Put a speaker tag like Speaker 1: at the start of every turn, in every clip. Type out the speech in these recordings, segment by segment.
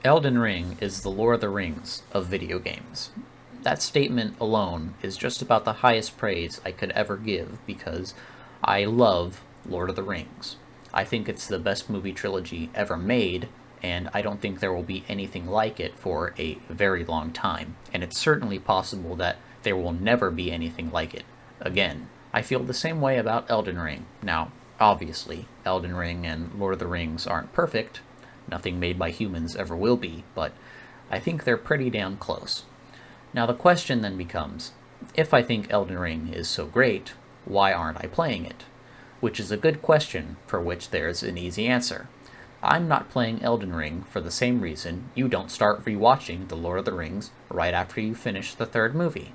Speaker 1: Elden Ring is the Lord of the Rings of video games. That statement alone is just about the highest praise I could ever give because I love Lord of the Rings. I think it's the best movie trilogy ever made, and I don't think there will be anything like it for a very long time. And it's certainly possible that there will never be anything like it again. I feel the same way about Elden Ring. Now, obviously, Elden Ring and Lord of the Rings aren't perfect. Nothing made by humans ever will be, but I think they're pretty damn close. Now the question then becomes, if I think Elden Ring is so great, why aren't I playing it? Which is a good question for which there's an easy answer. I'm not playing Elden Ring for the same reason you don't start rewatching The Lord of the Rings right after you finish the third movie.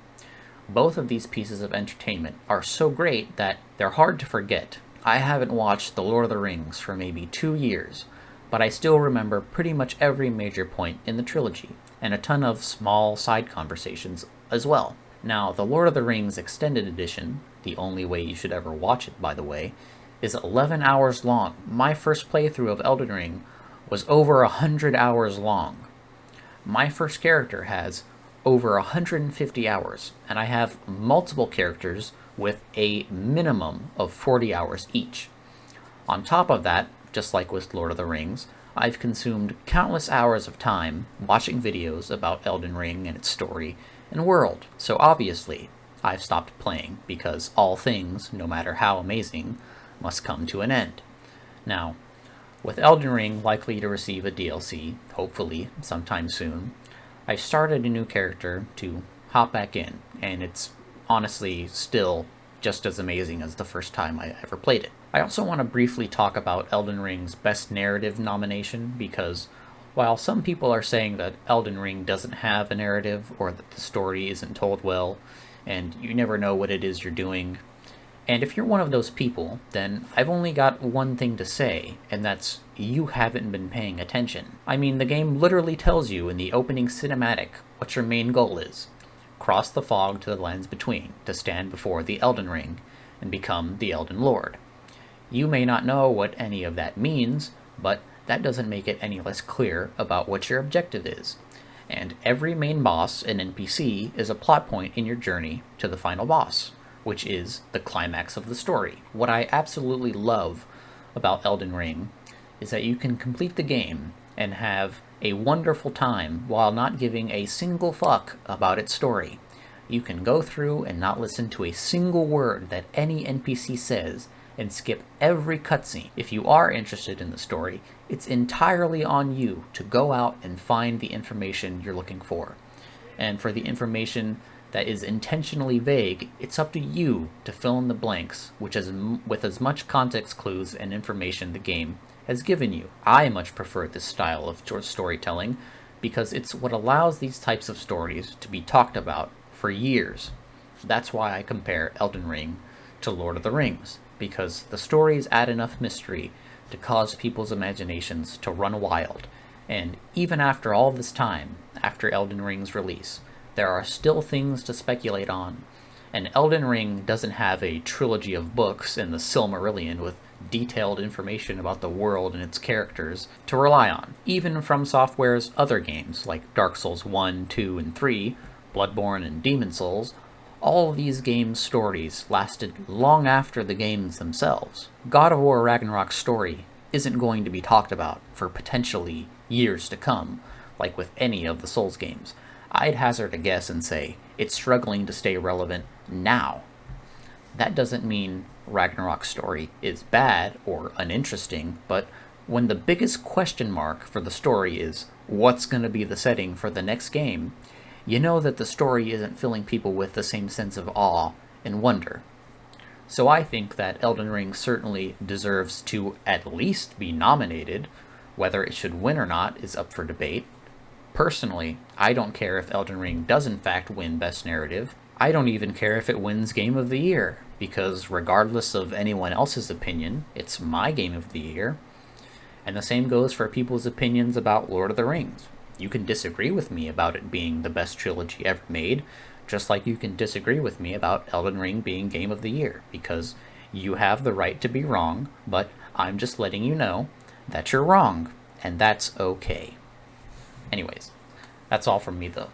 Speaker 1: Both of these pieces of entertainment are so great that they're hard to forget. I haven't watched The Lord of the Rings for maybe 2 years, but I still remember pretty much every major point in the trilogy, and a ton of small side conversations as well. Now, the Lord of the Rings Extended Edition, the only way you should ever watch it, by the way, is 11 hours long. My first playthrough of Elden Ring was over 100 hours long. My first character has over 150 hours, and I have multiple characters with a minimum of 40 hours each. On top of that, just like with Lord of the Rings, I've consumed countless hours of time watching videos about Elden Ring and its story and world. So obviously, I've stopped playing because all things, no matter how amazing, must come to an end. Now, with Elden Ring likely to receive a DLC, hopefully sometime soon, I've started a new character to hop back in, and it's honestly still just as amazing as the first time I ever played it. I also want to briefly talk about Elden Ring's Best Narrative nomination because while some people are saying that Elden Ring doesn't have a narrative or that the story isn't told well and you never know what it is you're doing, and if you're one of those people, then I've only got one thing to say, and that's you haven't been paying attention. I mean, the game literally tells you in the opening cinematic what your main goal is. Cross the fog to the lands between to stand before the Elden Ring and become the Elden Lord. You may not know what any of that means, but that doesn't make it any less clear about what your objective is. And every main boss and NPC is a plot point in your journey to the final boss, which is the climax of the story. What I absolutely love about Elden Ring is that you can complete the game and have a wonderful time while not giving a single fuck about its story. You can go through and not listen to a single word that any NPC says and skip every cutscene. If you are interested in the story, it's entirely on you to go out and find the information you're looking for. And for the information that is intentionally vague, it's up to you to fill in the blanks with as much context clues and information the game has given you. I much prefer this style of storytelling because it's what allows these types of stories to be talked about for years. That's why I compare Elden Ring to Lord of the Rings, because the stories add enough mystery to cause people's imaginations to run wild. And even after all this time, after Elden Ring's release, there are still things to speculate on. And Elden Ring doesn't have a trilogy of books in the Silmarillion with detailed information about the world and its characters to rely on. Even from Software's other games, like Dark Souls 1, 2, and 3, Bloodborne and Demon Souls, all of these games' stories lasted long after the games themselves. God of War Ragnarok's story isn't going to be talked about for potentially years to come, like with any of the Souls games. I'd hazard a guess and say it's struggling to stay relevant now. That doesn't mean Ragnarok's story is bad or uninteresting, but when the biggest question mark for the story is what's going to be the setting for the next game, you know that the story isn't filling people with the same sense of awe and wonder. So I think that Elden Ring certainly deserves to at least be nominated. Whether it should win or not is up for debate. Personally, I don't care if Elden Ring does in fact win Best Narrative. I don't even care if it wins Game of the Year, because regardless of anyone else's opinion, it's my Game of the Year. And the same goes for people's opinions about Lord of the Rings. You can disagree with me about it being the best trilogy ever made, just like you can disagree with me about Elden Ring being Game of the Year, because you have the right to be wrong, but I'm just letting you know that you're wrong, and that's okay. Anyways, that's all from me though.